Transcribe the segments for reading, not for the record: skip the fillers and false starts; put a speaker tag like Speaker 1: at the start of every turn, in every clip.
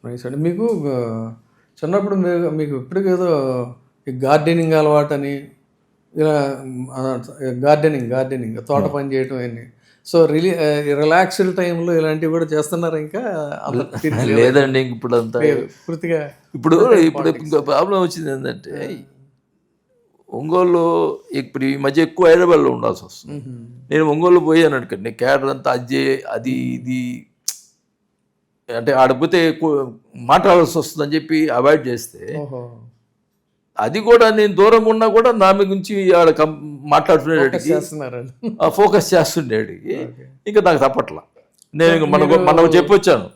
Speaker 1: Nice అండి. మీకు చిన్నప్పుడు మీకు ఇప్పటికేదో ఈ గార్డెనింగ్ అలవాటని ఇలా గార్డెనింగ్ తోట పని చేయటం అన్ని. సో రిలాక్స్డ్ టైంలో ఇలాంటివి కూడా చేస్తున్నారా ఇంకా?
Speaker 2: లేదండి ఇప్పుడు అంతా
Speaker 1: పూర్తిగా
Speaker 2: ఇప్పుడు ఇంకా ప్రాబ్లం వచ్చింది ఏంటంటే ఒంగోలు ఇప్పుడు ఈ మధ్య ఎక్కువ హైదరాబాద్లో ఉండాల్సి వస్తుంది. నేను ఒంగోలు పోయాను అనుకోండి, క్యాడర్ అంతా అది ఇది అంటే ఆడపోతే ఎక్కువ మాట్లాడాల్సి వస్తుందని చెప్పి అవాయిడ్ చేస్తే, అది కూడా నేను దూరంగా ఉన్నా కూడా నా గురించి ఆడ మాట్లాడుతుండేటికి ఫోకస్ చేస్తుండేటికి ఇంకా నాకు తప్పట్లా. నేను మనకు చెప్పొచ్చాను,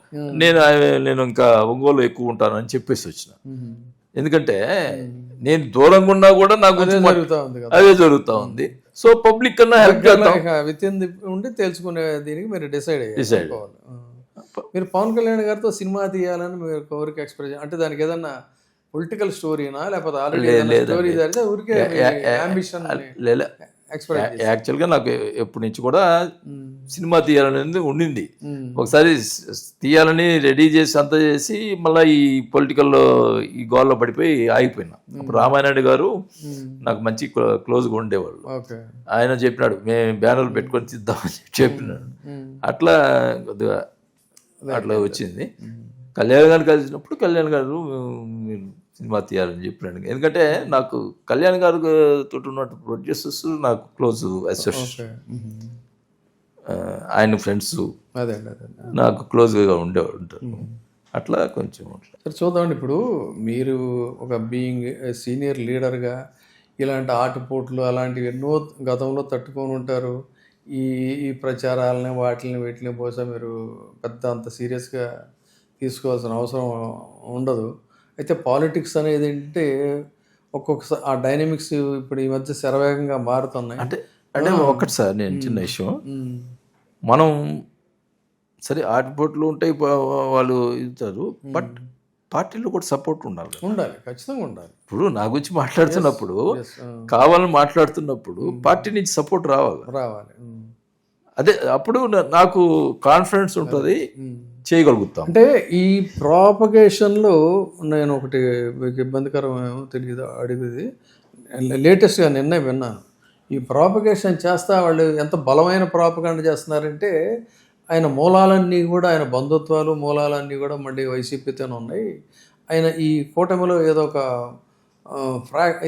Speaker 2: నేను ఇంకా ఒంగోలు ఎక్కువ ఉంటాను అని చెప్పేసి వచ్చిన. ఎందుకంటే నేను దూరంగా ఉన్నా కూడా నాకు అదే జరుగుతూ ఉంది. సో పబ్లిక్ కన్నా హెల్ప్ చేద్దాం
Speaker 1: ఉండి తెలుసుకునే దీనికి మీరు డిసైడ్ అయ్యారు. మీరు పవన్ కళ్యాణ్ గారితో సినిమా తీయాలని మీరు కోరిక ఎక్స్ప్రెస్, అంటే దానికి ఏదన్నా పొలిటికల్ స్టోరీనా లేకపోతే ఆల్రెడీ స్టోరీ జరిగితే ఊరికే అంబిషన్?
Speaker 2: యాక్చువల్గా నాకు ఎప్పటి నుంచి కూడా సినిమా తీయాలనేది ఉండింది. ఒకసారి తీయాలని రెడీ చేసి అంతా చేసి మళ్ళీ ఈ పొలిటికల్లో ఈ గోల్లో పడిపోయి ఆగిపోయినా. అప్పుడు రామానాయుడు గారు నాకు మంచి క్లోజ్గా ఉండేవాళ్ళు. ఆయన చెప్పినాడు మేము బ్యానర్లు పెట్టుకొని తీద్దామని చెప్పినాడు. అట్లా కొద్దిగా అట్లా వచ్చింది. కళ్యాణ్ గారు కలిసినప్పుడు కళ్యాణ్ గారు సినిమా తీయాలని చెప్పినాడు. ఎందుకంటే నాకు కళ్యాణ్ గారు తోటి ఉన్నట్టు ప్రొడ్యూసర్స్ నాకు క్లోజ్ అసోసియేషన్, ఆయన ఫ్రెండ్స్ నాకు క్లోజ్గా ఉంటారు. అట్లా కొంచెం
Speaker 1: సరే చూద్దామండి. ఇప్పుడు మీరు ఒక బీయింగ్ సీనియర్ లీడర్గా ఇలాంటి ఆటపోట్లు అలాంటివి ఎన్నో గతంలో తట్టుకొని ఉంటారు. ఈ ప్రచారాలని వీటిని బహుశా మీరు పెద్ద అంత సీరియస్గా తీసుకోవాల్సిన అవసరం ఉండదు. అయితే పాలిటిక్స్ అనేది ఏంటంటే ఒక్కొక్కసారి ఆ డైనమిక్స్ ఇప్పుడు ఈ మధ్య శరవేగంగా మారుతున్నాయి.
Speaker 2: అంటే ఒక్కటి సార్, నేను చిన్న విషయం, మనం సరే ఆటపోట్లు ఉంటాయి, వాళ్ళు ఇస్తారు, బట్ పార్టీలో కూడా సపోర్ట్ ఉండాలి,
Speaker 1: ఖచ్చితంగా ఉండాలి.
Speaker 2: ఇప్పుడు నా గురించి మాట్లాడుతున్నప్పుడు కావాలని మాట్లాడుతున్నప్పుడు పార్టీ నుంచి సపోర్ట్ రావాలి. అదే అప్పుడు నాకు కాన్ఫిడెన్స్ ఉంటుంది, చేయగలుగుతాం.
Speaker 1: అంటే ఈ ప్రాపగేషన్లో నేను ఒకటి మీకు ఇబ్బందికరం ఏమో తెలియదు అడిగేది, లేటెస్ట్గా నిన్నే విన్నాను. ఈ ప్రాపగేషన్ చేస్తా వాళ్ళు ఎంత బలమైన ప్రాపగాండ చేస్తున్నారంటే ఆయన మూలాలన్నీ కూడా, ఆయన బంధుత్వాలు మూలాలన్నీ కూడా మళ్ళీ వైసీపీతోనే ఉన్నాయి. ఆయన ఈ కూటమిలో ఏదో ఒక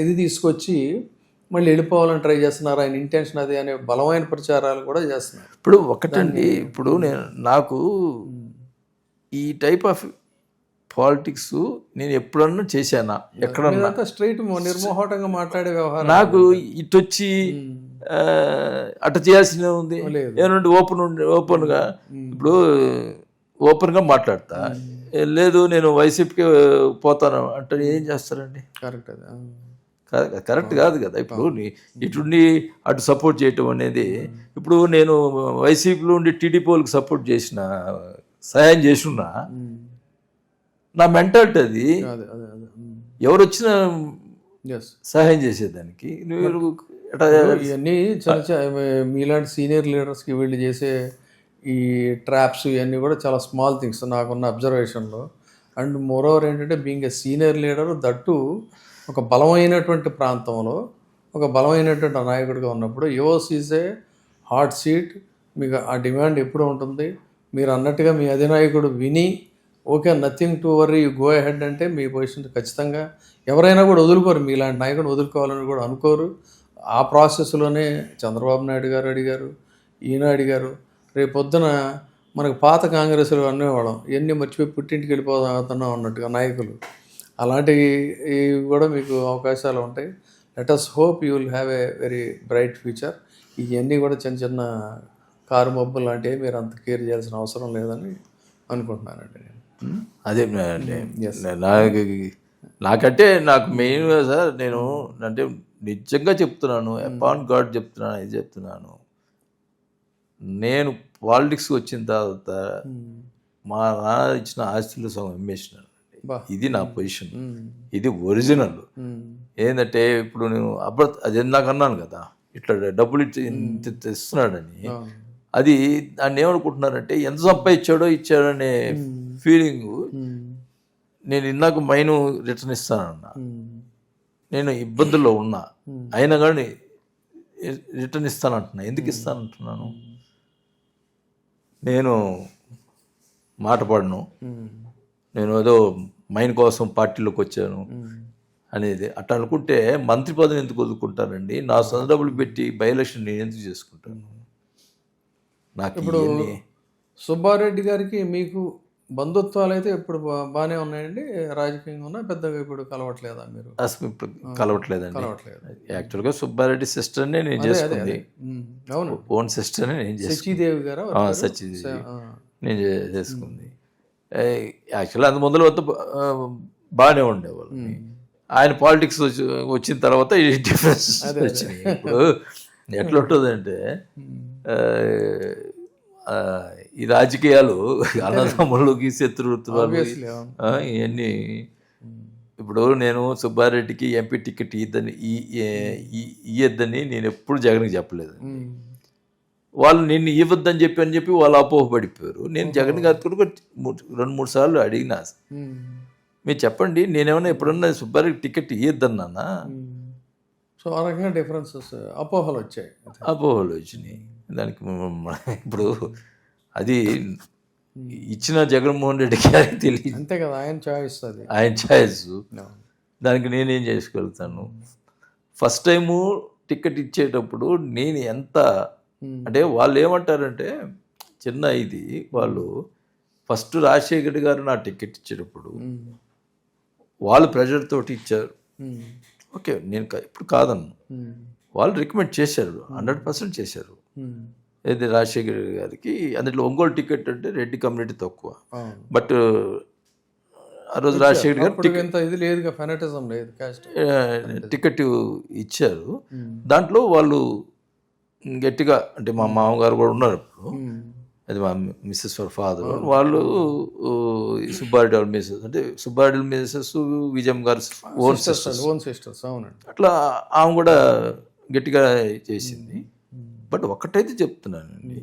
Speaker 1: ఇది తీసుకొచ్చి మళ్ళీ వెళ్ళిపోవాలని ట్రై చేస్తున్నారు, ఆయన ఇంటెన్షన్ అది అనే బలమైన ప్రచారాలు కూడా చేస్తున్నారు.
Speaker 2: ఇప్పుడు ఒకటండి, ఇప్పుడు నాకు ఈ టైప్ ఆఫ్ పాలిటిక్స్ నేను ఎప్పుడన్నా చేశానా, ఎక్కడన్నా
Speaker 1: స్ట్రైట్ నిర్మోహటంగా మాట్లాడే వ్యవహారం.
Speaker 2: నాకు ఇటొచ్చి అట్లా చేయాల్సిన ఉంది ఏమంటే ఓపెన్గా ఇప్పుడు ఓపెన్గా మాట్లాడతా, లేదు నేను వైసీపీకి పోతాను అంటే ఏం చేస్తారండి? కరెక్ట్ కాదు కదా. ఇప్పుడు ఇటుండి అటు సపోర్ట్ చేయటం అనేది, ఇప్పుడు నేను వైసీపీలో ఉండి టీడీపీ వాళ్ళకి సపోర్ట్ చేసిన, సహాయం చేస్తున్నా, నా మెంటాలిటీ అది. ఎవరు వచ్చినా సహాయం చేసేదానికి
Speaker 1: ఇవన్నీ మీలాంటి సీనియర్ లీడర్స్కి వీళ్ళు చేసే ఈ ట్రాప్స్ ఇవన్నీ కూడా చాలా స్మాల్ థింగ్స్ నాకున్న అబ్జర్వేషన్లో. అండ్ మోరోవర్ ఏంటంటే being a senior leader, that ఒక బలమైనటువంటి ప్రాంతంలో ఒక బలమైనటువంటి నాయకుడిగా ఉన్నప్పుడు yours is a hot seat. మీకు ఆ డిమాండ్ ఎప్పుడు ఉంటుంది. మీరు అన్నట్టుగా మీ అధినాయకుడు విని okay nothing to worry you go ahead అంటే మీ పొజిషన్ ఖచ్చితంగా ఎవరైనా కూడా వదులుకోరు, మీలాంటి నాయకుడు వదులుకోవాలని కూడా అనుకోరు. ఆ ప్రాసెస్లోనే చంద్రబాబు నాయుడు గారు అడిగారు, ఈయన అడిగారు. రేపొద్దున మనకు పాత కాంగ్రెస్లు అనేవాళ్ళం, ఇవన్నీ మర్చిపోయి పుట్టింటికి వెళ్ళిపోతున్నాం అన్నట్టుగా నాయకులు. అలాంటివి కూడా మీకు అవకాశాలు ఉంటాయి. Let us hope you will have a very bright future. ఇవన్నీ కూడా చిన్న చిన్న కారు మబ్బులు లాంటివి, మీరు అంత కేర్ చేయాల్సిన అవసరం లేదని అనుకుంటున్నానండి నేను.
Speaker 2: అదే నాకంటే నాకు మెయిన్గా సార్, నేను అంటే నిజంగా చెప్తున్నాను, అపాన్ గాడ్ చెప్తున్నాను, ఇది చెప్తున్నాను, నేను పాలిటిక్స్కి వచ్చిన తర్వాత మా నాన్న ఇచ్చిన ఆస్తులు సగం అమ్మేసినాను. ఇది నా పొజిషన్, ఇది ఒరిజినల్. ఏంటంటే ఇప్పుడు నేను అది నాకు అన్నాను కదా, ఇట్లా డబ్బులు ఇస్తున్నాడని, అది దాన్ని ఏమనుకుంటున్నారంటే ఎంత సంపాదించాడో ఇచ్చాడనే ఫీలింగ్ నేను ఇందాక మైను రిటర్న్ ఇస్తానన్నా, నేను ఇబ్బందుల్లో ఉన్నా అయినా కానీ రిటర్న్ ఇస్తానంటున్నా. ఎందుకు ఇస్తానంటున్నాను? నేను మాట పడను, నేను ఏదో మైన్ కోసం పార్టీలోకి వచ్చాను అనేది అట్లా అనుకుంటే మంత్రి పదవిని ఎందుకు వదులుకుంటానండి? నా సొంత డబ్బులు పెట్టి బై ఎలక్షన్ నేను ఎందుకు చేసుకుంటాను? నాకు
Speaker 1: ఇప్పుడు సుబ్బారెడ్డి గారికి మీకు బంధుత్వాలు అయితే ఇప్పుడు బాగానే ఉన్నాయండి, రాజకీయంగా ఉన్నా పెద్దగా ఇప్పుడు కలవట్లేదా మీరు?
Speaker 2: అసలు ఇప్పుడు కలవట్లేదండి.
Speaker 1: కలవట్లేదు.
Speaker 2: యాక్చువల్గా సుబ్బారెడ్డి సిస్టర్నే నేను చేసుకుంది,
Speaker 1: అవును,
Speaker 2: ఓన్ సిస్టర్నే నేను చేసుకుంది,
Speaker 1: సచిదేవి గారు
Speaker 2: సచిదేవి నేను చేసుకుంది. యాక్చువల్గా అంత ముందులో అంతా బాగానే ఉండేవాళ్ళు. ఆయన పాలిటిక్స్ వచ్చిన తర్వాత ఈ డిఫరెన్స్ వచ్చినాయి. ఇప్పుడు ఎట్లా ఉంటుందంటే ఈ రాజకీయాలు అన్నదమ్ములకి శత్రుత్వాలు ఇవన్నీ. ఇప్పుడు నేను సుబ్బారెడ్డికి ఎంపీ టికెట్ ఇయ్యొద్దని నేను ఎప్పుడు జగన్కి చెప్పలేదు. వాళ్ళు నిన్ను ఇవ్వద్దని చెప్పి వాళ్ళు అపోహపడిపోయారు. నేను జగన్ గారితో 2-3 సార్లు అడిగినా, మీరు చెప్పండి నేనేమన్నా ఎప్పుడన్నా సుబ్బారెడ్డి టికెట్ ఇయ్యొద్దన్నానా?
Speaker 1: సో ఆ రకంగా డిఫరెన్సెస్, అపోహలు
Speaker 2: వచ్చినాయి దానికి. ఇప్పుడు అది ఇచ్చిన జగన్మోహన్ రెడ్డి గారికి తెలియదు,
Speaker 1: అంతే కదా, ఆయన చాయిస్, అది
Speaker 2: ఆయన చాయిస్. దానికి నేనేం చేసుకోగలుగుతాను? ఫస్ట్ టైము టికెట్ ఇచ్చేటప్పుడు నేను ఎంత అంటే, వాళ్ళు ఏమంటారంటే చిన్న ఇది, వాళ్ళు ఫస్ట్ రాజశేఖర్ గారు నా టికెట్ ఇచ్చేటప్పుడు వాళ్ళు ప్రెజర్ తోటి ఇచ్చారు. ఓకే, నేను ఇప్పుడు కాదన్ను, వాళ్ళు రికమెండ్ చేశారు, 100% చేశారు. ఏది రాజశేఖర్ గారికి అందులో ఒంగోలు టికెట్ అంటే రెడ్డి కమ్యూనిటీ తక్కువ, బట్ ఆ రోజు రాజశేఖర్ గారు టికెట్ ఇచ్చారు. దాంట్లో వాళ్ళు గట్టిగా, అంటే మా మామగారు కూడా ఉన్నారు అప్పుడు, అది మా మిస్సెస్ ఫాదర్, వాళ్ళు సుబ్బారెడ్డి వాళ్ళ మిస్సెస్, అంటే సుబ్బారెడ్డి మిస్సెస్ విజయం గారు ఓన్ సిస్టర్స్. అట్లా ఆమె కూడా గట్టిగా చేసింది. బట్ ఒకటైతే చెప్తున్నానండి,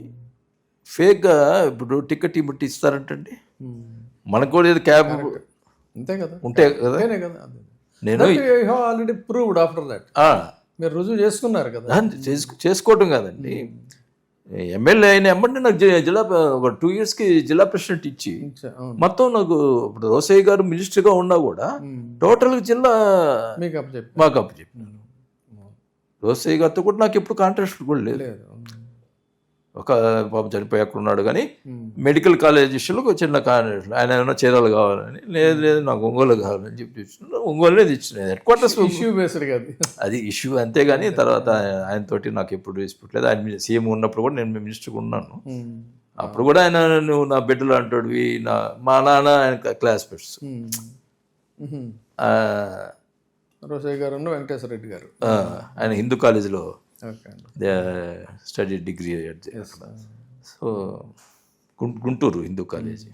Speaker 2: ఫేక్గా ఇప్పుడు టికెట్ ఇమ్మట్టి ఇస్తారంటండి, మనకు కూడా ఏదో క్యాబ్
Speaker 1: అంతే కదా,
Speaker 2: ఉంటే కదా. నేను
Speaker 1: ఆల్రెడీ ప్రూవ్డ్ ఆఫ్టర్ దట్ మీరు రుజువు చేసుకున్నారు కదా.
Speaker 2: చేసుకోవటం కాదండి, ఎమ్మెల్యే అయిన ఎమ్మెల్యే నాకు జిల్లా ఒక 2 yearsకి జిల్లా ప్రెసిడెంట్ ఇచ్చి మొత్తం నాకు, ఇప్పుడు రోసయ్య గారు మినిస్టర్గా ఉన్నా కూడా టోటల్గా జిల్లా మాకు అప్పచెప్పాను. రోసయ్య గారితో కూడా నాకు ఎప్పుడు కాంట్రాక్ట్ కూడా లేదు. ఒక పాపం చనిపోయి అక్కడ ఉన్నాడు, కానీ మెడికల్ కాలేజ్ విషయంలో ఒక చిన్న కాంట్రాక్ట్, ఆయన ఏమైనా చీరలు కావాలని, లేదు నాకు ఒంగోలు కావాలని చెప్పి ఒంగోలునే తెచ్చిన. హెడ్ క్వార్టర్స్
Speaker 1: ఇష్యూ బేస్డ్ కాదు,
Speaker 2: అది ఇష్యూ అంతేగాని తర్వాత ఆయనతోటి నాకు ఎప్పుడు డిస్ప్యూట్ లేదు. ఆయన సీఎం ఉన్నప్పుడు కూడా నేను మినిస్టర్గా ఉన్నాను, అప్పుడు కూడా ఆయన నువ్వు నా బిడ్డలు అంటాడు, మా నాన్న ఆయన క్లాస్మేట్స్.
Speaker 1: రోసయ్య గారు, వెంకటేశ్వర రెడ్డి గారు,
Speaker 2: ఆయన హిందూ కాలేజీలో study degree. So Guntur Hindu college.